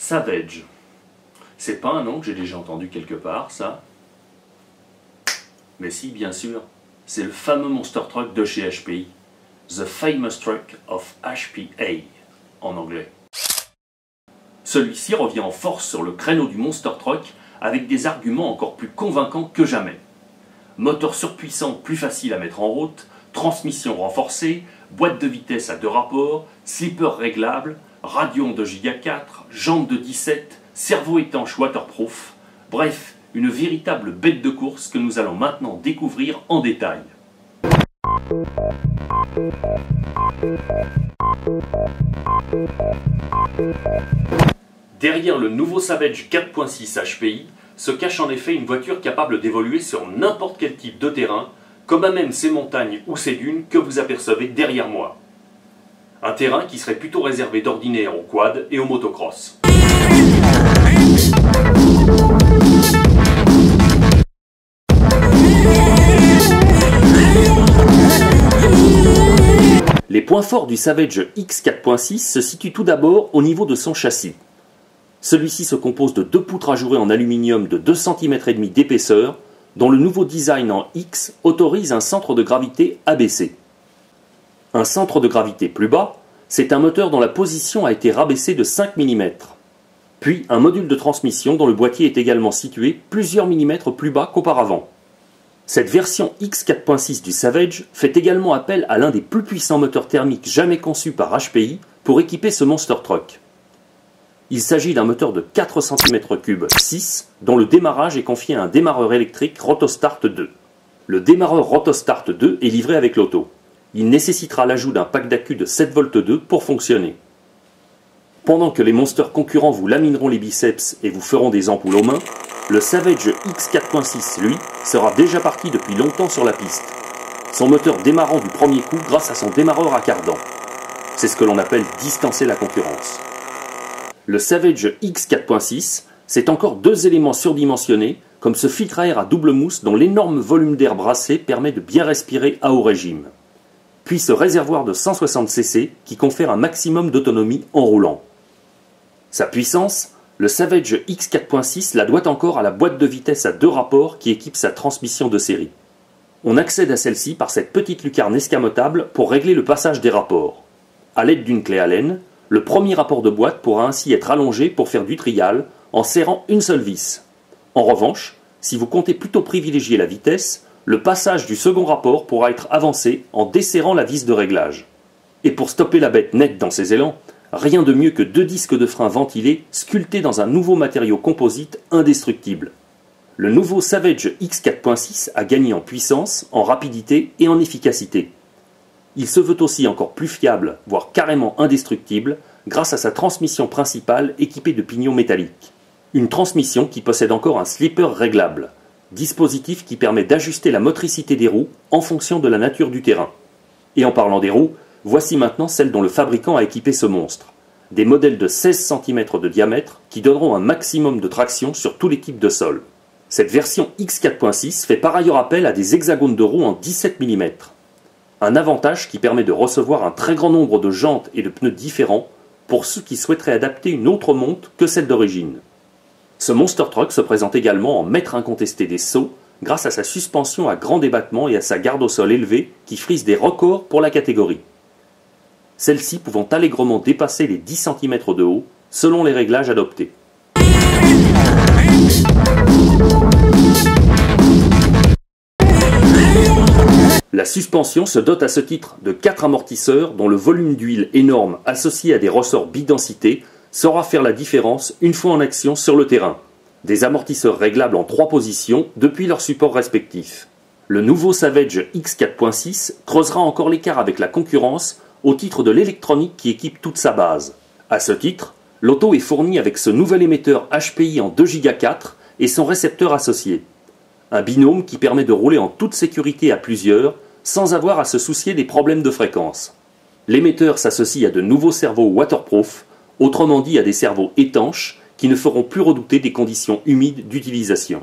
Savage. C'est pas un nom que j'ai déjà entendu quelque part, ça? Mais si, bien sûr, c'est le fameux Monster Truck de chez HPI. The Famous Truck of HPA, en anglais. Celui-ci revient en force sur le créneau du Monster Truck avec des arguments encore plus convaincants que jamais. Moteur surpuissant plus facile à mettre en route, transmission renforcée, boîte de vitesse à 2 rapports, slipper réglable, radio en 2 Go 4, jambes de 17, cerveau étanche waterproof, bref, une véritable bête de course que nous allons maintenant découvrir en détail. Derrière le nouveau Savage 4.6 HPI se cache en effet une voiture capable d'évoluer sur n'importe quel type de terrain, comme à même ces montagnes ou ces dunes que vous apercevez derrière moi. Un terrain qui serait plutôt réservé d'ordinaire aux quad et aux motocross. Les points forts du Savage X 4.6 se situent tout d'abord au niveau de son châssis. Celui-ci se compose de 2 poutres ajourées en aluminium de 2,5 cm d'épaisseur, dont le nouveau design en X autorise un centre de gravité abaissé. Un centre de gravité plus bas, c'est un moteur dont la position a été rabaissée de 5 mm. Puis un module de transmission dont le boîtier est également situé plusieurs millimètres plus bas qu'auparavant. Cette version X 4.6 du Savage fait également appel à l'un des plus puissants moteurs thermiques jamais conçus par HPI pour équiper ce Monster Truck. Il s'agit d'un moteur de 4 cm3 6, dont le démarrage est confié à un démarreur électrique Rotostart 2. Le démarreur Rotostart 2 est livré avec l'auto. Il nécessitera l'ajout d'un pack d'accu de 7V2 pour fonctionner. Pendant que les monsters concurrents vous lamineront les biceps et vous feront des ampoules aux mains, le Savage X 4.6, lui, sera déjà parti depuis longtemps sur la piste. Son moteur démarrant du premier coup grâce à son démarreur à cardan. C'est ce que l'on appelle distancer la concurrence. Le Savage X 4.6, c'est encore 2 éléments surdimensionnés, comme ce filtre à air à double mousse dont l'énorme volume d'air brassé permet de bien respirer à haut régime. Puis ce réservoir de 160 cc qui confère un maximum d'autonomie en roulant. Sa puissance, le Savage X 4.6 la doit encore à la boîte de vitesse à 2 rapports qui équipe sa transmission de série. On accède à celle-ci par cette petite lucarne escamotable pour régler le passage des rapports. A l'aide d'une clé Allen, le premier rapport de boîte pourra ainsi être allongé pour faire du trial en serrant une seule vis. En revanche, si vous comptez plutôt privilégier la vitesse, le passage du second rapport pourra être avancé en desserrant la vis de réglage. Et pour stopper la bête net dans ses élans, rien de mieux que 2 disques de frein ventilés sculptés dans un nouveau matériau composite indestructible. Le nouveau Savage X 4.6 a gagné en puissance, en rapidité et en efficacité. Il se veut aussi encore plus fiable, voire carrément indestructible, grâce à sa transmission principale équipée de pignons métalliques. Une transmission qui possède encore un slipper réglable, dispositif qui permet d'ajuster la motricité des roues en fonction de la nature du terrain. Et en parlant des roues, voici maintenant celles dont le fabricant a équipé ce monstre. Des modèles de 16 cm de diamètre qui donneront un maximum de traction sur tous les types de sol. Cette version X 4.6 fait par ailleurs appel à des hexagones de roues en 17 mm. Un avantage qui permet de recevoir un très grand nombre de jantes et de pneus différents pour ceux qui souhaiteraient adapter une autre monte que celle d'origine. Ce Monster Truck se présente également en maître incontesté des sauts grâce à sa suspension à grand débattement et à sa garde au sol élevée qui frise des records pour la catégorie. Celles-ci pouvant allègrement dépasser les 10 cm de haut selon les réglages adoptés. La suspension se dote à ce titre de 4 amortisseurs dont le volume d'huile énorme associé à des ressorts bidensité saura faire la différence une fois en action sur le terrain. Des amortisseurs réglables en 3 positions depuis leurs supports respectifs. Le nouveau Savage X 4.6 creusera encore l'écart avec la concurrence au titre de l'électronique qui équipe toute sa base. À ce titre, l'auto est fournie avec ce nouvel émetteur HPI en 2 Go 4 et son récepteur associé. Un binôme qui permet de rouler en toute sécurité à plusieurs sans avoir à se soucier des problèmes de fréquence. L'émetteur s'associe à de nouveaux servos waterproof, autrement dit à des servos étanches qui ne feront plus redouter des conditions humides d'utilisation.